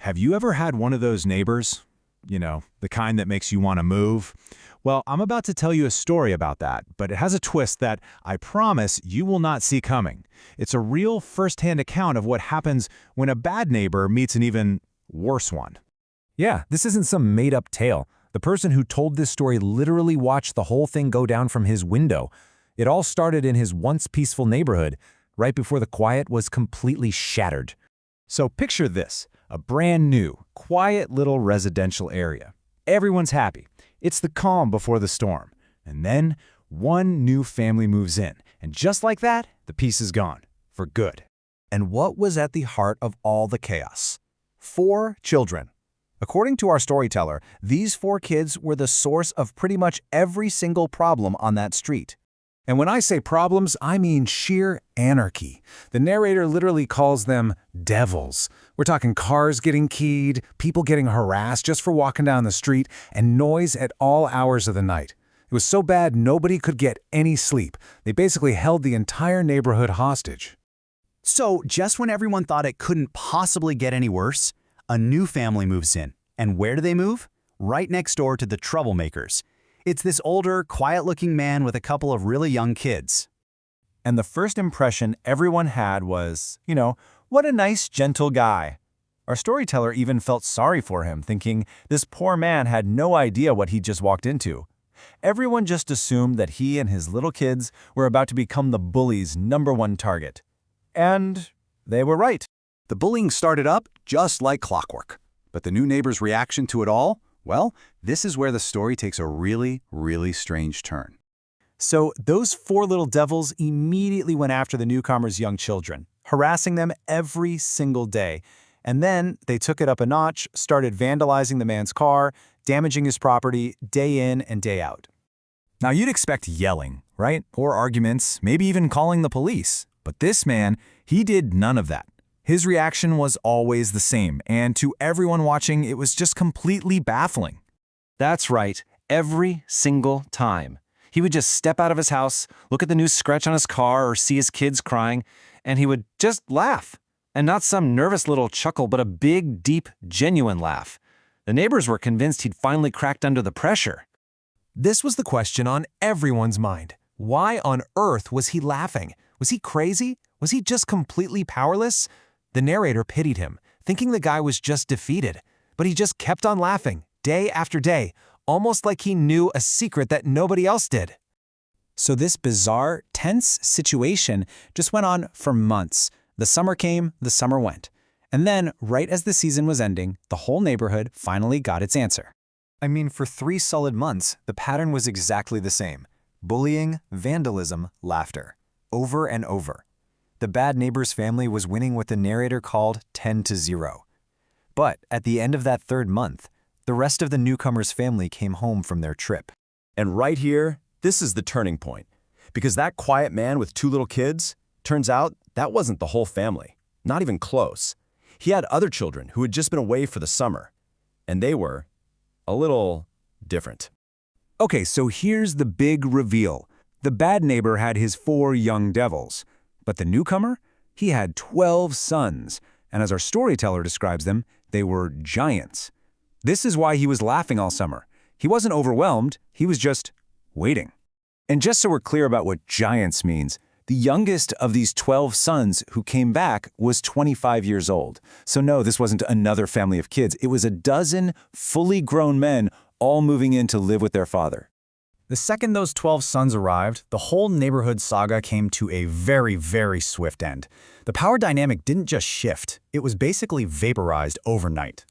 Have you ever had one of those neighbors? You know, the kind that makes you want to move? Well, I'm about to tell you a story about that, but it has a twist that I promise you will not see coming. It's a real first-hand account of what happens when a bad neighbor meets an even worse one. Yeah, this isn't some made-up tale. The person who told this story literally watched the whole thing go down from his window. It all started in his once peaceful neighborhood, right before the quiet was completely shattered. So picture this, a brand new, quiet little residential area. Everyone's happy. It's the calm before the storm. And then one new family moves in, and just like that, the peace is gone, for good. And what was at the heart of all the chaos? 4 children. According to our storyteller, these 4 kids were the source of pretty much every single problem on that street. And when I say problems, I mean sheer anarchy. The narrator literally calls them devils. We're talking cars getting keyed, people getting harassed just for walking down the street, and noise at all hours of the night. It was so bad nobody could get any sleep. They basically held the entire neighborhood hostage. So, just when everyone thought it couldn't possibly get any worse, a new family moves in. And where do they move? Right next door to the troublemakers. It's this older, quiet-looking man with a couple of really young kids. And the first impression everyone had was, what a nice, gentle guy. Our storyteller even felt sorry for him, thinking this poor man had no idea what he'd just walked into. Everyone just assumed that he and his little kids were about to become the bully's #1 target. And they were right. The bullying started up just like clockwork. But the new neighbor's reaction to it all? Well, this is where the story takes a really, really strange turn. So those 4 little devils immediately went after the newcomers' young children, harassing them every single day. And then they took it up a notch, started vandalizing the man's car, damaging his property day in and day out. Now you'd expect yelling, right? Or arguments, maybe even calling the police. But this man, he did none of that. His reaction was always the same, and to everyone watching, it was just completely baffling. That's right, every single time. He would just step out of his house, look at the new scratch on his car or see his kids crying, and he would just laugh. And not some nervous little chuckle, but a big, deep, genuine laugh. The neighbors were convinced he'd finally cracked under the pressure. This was the question on everyone's mind. Why on earth was he laughing? Was he crazy? Was he just completely powerless? The narrator pitied him, thinking the guy was just defeated. But he just kept on laughing, day after day, almost like he knew a secret that nobody else did. So this bizarre, tense situation just went on for months. The summer came, the summer went. And then, right as the season was ending, the whole neighborhood finally got its answer. I mean, for 3 solid months, the pattern was exactly the same. Bullying, vandalism, laughter. Over and over. The bad neighbor's family was winning what the narrator called 10-0. But at the end of that 3rd month, the rest of the newcomer's family came home from their trip. And right here, this is the turning point. Because that quiet man with 2 little kids, turns out that wasn't the whole family. Not even close. He had other children who had just been away for the summer. And they were a little different. Okay, so here's the big reveal. The bad neighbor had his 4 young devils. But the newcomer? He had 12 sons, and as our storyteller describes them, they were giants. This is why he was laughing all summer. He wasn't overwhelmed, he was just waiting. And just so we're clear about what giants means, the youngest of these 12 sons who came back was 25 years old. So no, this wasn't another family of kids. It was a dozen fully grown men all moving in to live with their father. The second those 12 sons arrived, the whole neighborhood saga came to a very, very swift end. The power dynamic didn't just shift, it was basically vaporized overnight.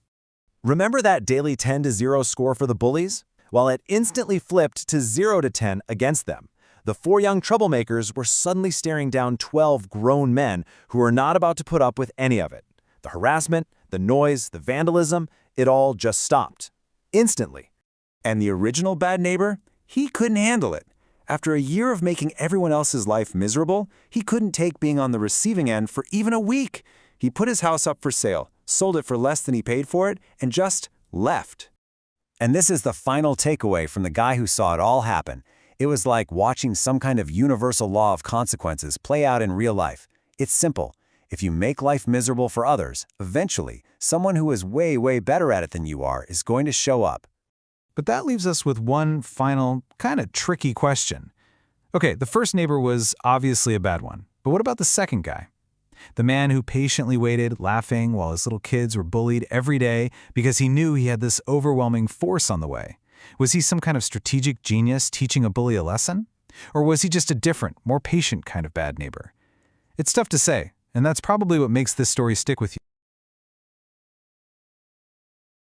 Remember that daily 10-0 score for the bullies? Well, it instantly flipped to 0-10 against them. The 4 young troublemakers were suddenly staring down 12 grown men who were not about to put up with any of it. The harassment, the noise, the vandalism, it all just stopped. Instantly. And the original bad neighbor? He couldn't handle it. After a year of making everyone else's life miserable, he couldn't take being on the receiving end for even a week. He put his house up for sale, sold it for less than he paid for it, and just left. And this is the final takeaway from the guy who saw it all happen. It was like watching some kind of universal law of consequences play out in real life. It's simple. If you make life miserable for others, eventually, someone who is way, way better at it than you are is going to show up. But that leaves us with one final, kind of tricky question. Okay, the first neighbor was obviously a bad one, but what about the second guy? The man who patiently waited, laughing while his little kids were bullied every day because he knew he had this overwhelming force on the way. Was he some kind of strategic genius teaching a bully a lesson? Or was he just a different, more patient kind of bad neighbor? It's tough to say, and that's probably what makes this story stick with you.